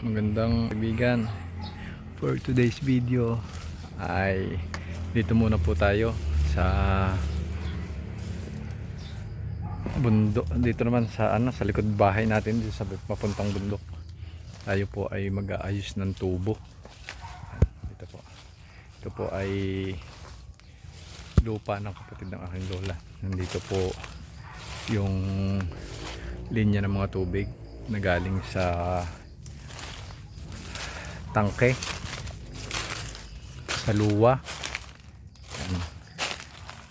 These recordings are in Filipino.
Magandang kaibigan. For today's video ay dito muna po tayo sa bundok. Dito naman sa sa likod bahay natin, dito sa papuntang bundok. Tayo po ay mag-aayos ng tubo. Dito po. Ito po ay lupa ng kapatid ng aking lola. Nandito po yung linya ng mga tubig na galing sa tangke sa luwa.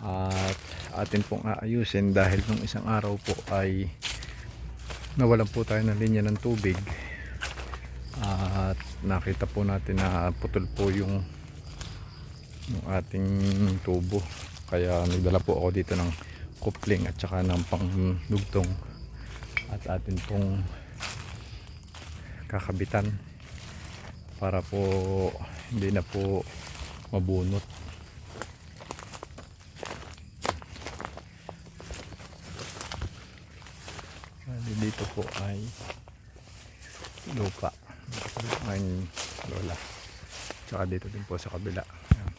At atin pong aayusin dahil nung isang araw po ay nawalan po tayo ng linya ng tubig at nakita po natin na putol po yung ating tubo, kaya nagdala po ako dito ng coupling at saka ng pangdugtong at atin pong kakabitan para po hindi na po mabunot. Dito po ay lupa ng lola, tsaka dito din po sa kabila. Ayan.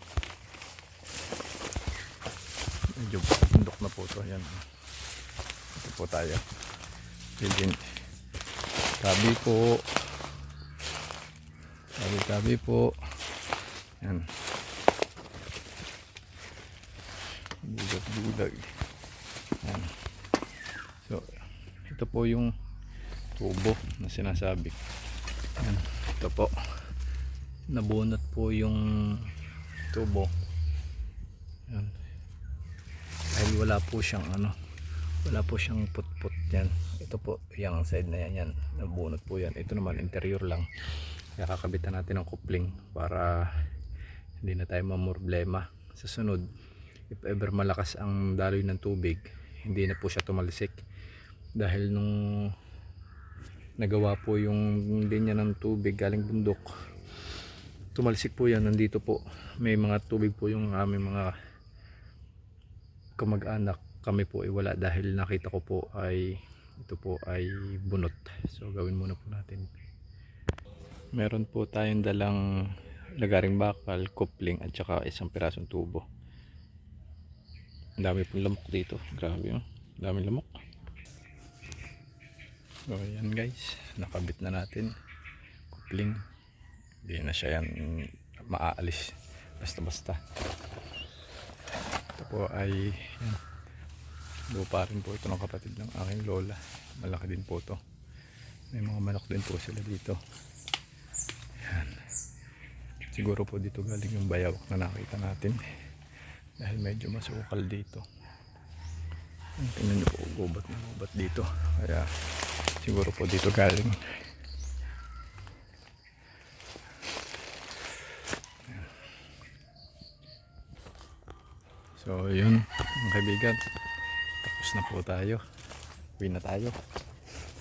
Medyo bundok na po ito. Ayan. Ito po tayo. Bilin. Tabi po. Tabi po. Ayan. Bulag. Ayan. So, ito po yung tubo na sinasabi. Ayan. Ito po. Nabunot po yung tubo. Ayan. Dahil wala po siyang wala po siyang putput yan. Ito po, yung side na yan, nabunot po yan. Ito naman interior lang. Kaya kakabitan natin ng coupling para hindi na tayo mamroblema sa sunod. If ever malakas ang daloy ng tubig, hindi na po siya tumalisik. Dahil nung nagawa po yung linya ng tubig galing bundok, tumalisik po yan. Nandito po may mga tubig po yung aming mga kamag-anak. Kami po ay wala dahil nakita ko po ay ito po ay bunot. So gawin muna po natin. Meron po tayong dalang lagaring bakal, coupling at saka isang pirasong tubo. Ang dami pong lamok dito, grabe yun, daming lamok. So yan guys, nakabit na natin coupling. Hindi na siya yan maaalis basta-basta. Ito po ay yan, lupa rin po ito ng kapatid ng aking lola. Malaki din po ito. May mga manok din po sila dito. Yan. Siguro po dito galing yung bayawak na nakita natin dahil medyo masukal dito. Tingnan nyo po, gubat na gubat dito, kaya siguro po dito galing. So yun mga kaibigan, tapos na po tayo. Uwi na tayo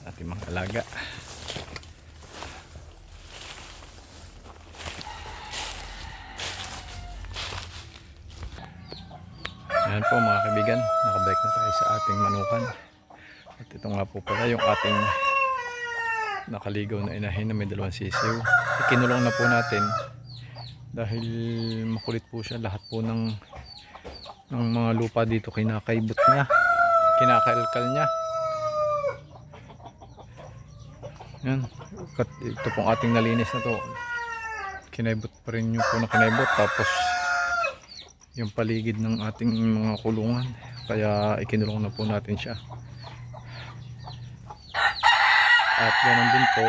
ating mga alaga. Ayan po mga kaibigan, nakabalik na tayo sa ating manukan. At ito nga po pala yung ating nakaligaw na inahin na may dalawang sisiw. Ikinulong na po natin dahil makulit po siya. Lahat po ng mga lupa dito kinakaibot niya, kinakailkal niya. Yan, ito pong ating nalinis na to, kinaibot pa rin yung po na kinaibot, tapos yung paligid ng ating mga kulungan, kaya ikinulong na po natin siya. At ganoon din po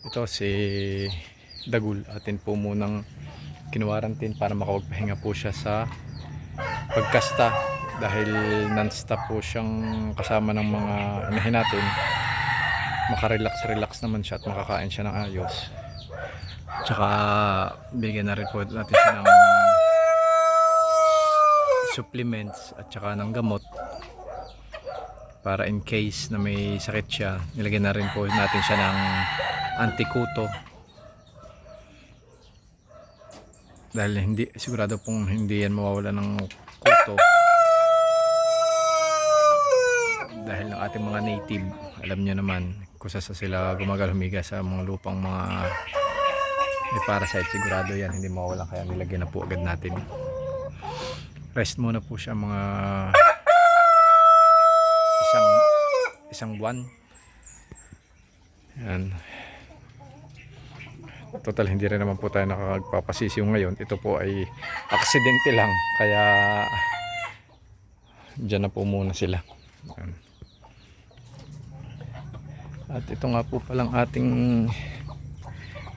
ito si Dagul, atin po munang kinuwarantin para makapagpahinga po siya sa pagkasta dahil non-stop po siyang kasama ng mga inahin natin. Makarelax naman siya at makakain siya ng ayos. Tsaka bigyan na rin po natin siya ng supplements at saka ng gamot para in case na may sakit siya. Nilagyan na rin po natin siya ng antikuto dahil hindi sigurado pong hindi yan mawawala ng kuto dahil ng ating mga native, alam nyo naman kung saan sila gumagal humiga sa mga lupang mga may parasite, sigurado yan hindi mawala, kaya nilagyan na po agad natin. Rest muna po siya mga isang buwan. Yan. Total hindi rin naman po tayo nakakagpapasisiw ngayon. Ito po ay aksidente lang, kaya dyan na po muna sila. Yan. At ito nga po palang ating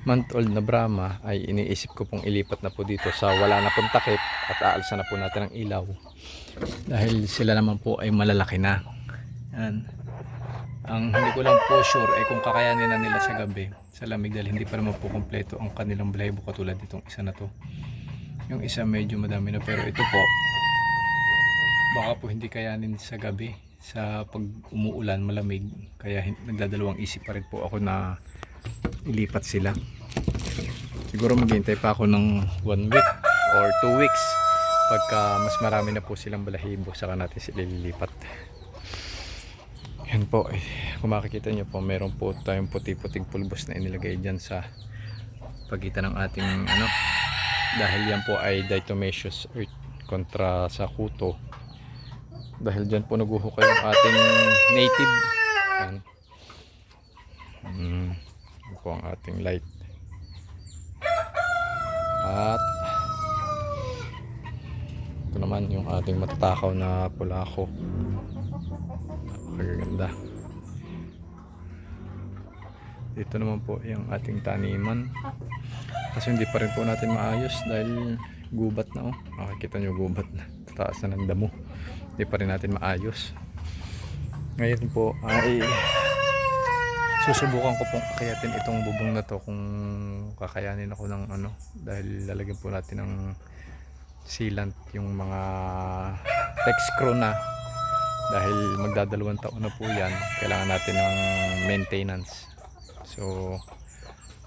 month old na Brahma ay iniisip ko pong ilipat na po dito sa wala na pong takip at aalsa na po natin ang ilaw, dahil sila naman po ay malalaki na. Yan. Ang hindi ko lang po sure ay kung kakayanin na nila sa gabi sa lamig, dahil hindi pa naman po kompleto ang kanilang balahibo katulad itong isa na to. Yung isa medyo madami na, pero ito po baka po hindi kayanin sa gabi sa pag umuulan malamig, kaya nagdadalawang isip pa rin po ako na ilipat sila. Siguro maghintay pa ako ng 1 week or 2 weeks pagka mas marami na po silang balahibo, saka natin sila lilipat. Yan po, kung makikita nyo po, meron po tayong puti-puting pulbos na inilagay dyan sa pagitan ng ating dahil yan po ay diatomaceous earth kontra sa kuto, dahil dyan po naguhukay yung ating native. Yan. Yan po ang ating light. At ito naman yung ating matatakaw na pulako. Magaganda. Dito naman po yung ating taniman, kasi hindi pa rin po natin maayos dahil gubat na. Makikita nyo gubat na, tataas na ng damo, hindi pa rin natin maayos. Ngayon po ay susubukan ko pong akyatin itong bubong na to kung kakayanin ako ng dahil lalagyan po natin ng sealant yung mga tex screw na, dahil magdadalawang taon na po yan, kailangan natin ng maintenance. So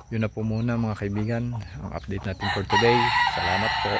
yun na po muna mga kaibigan ang update natin for today. Salamat po.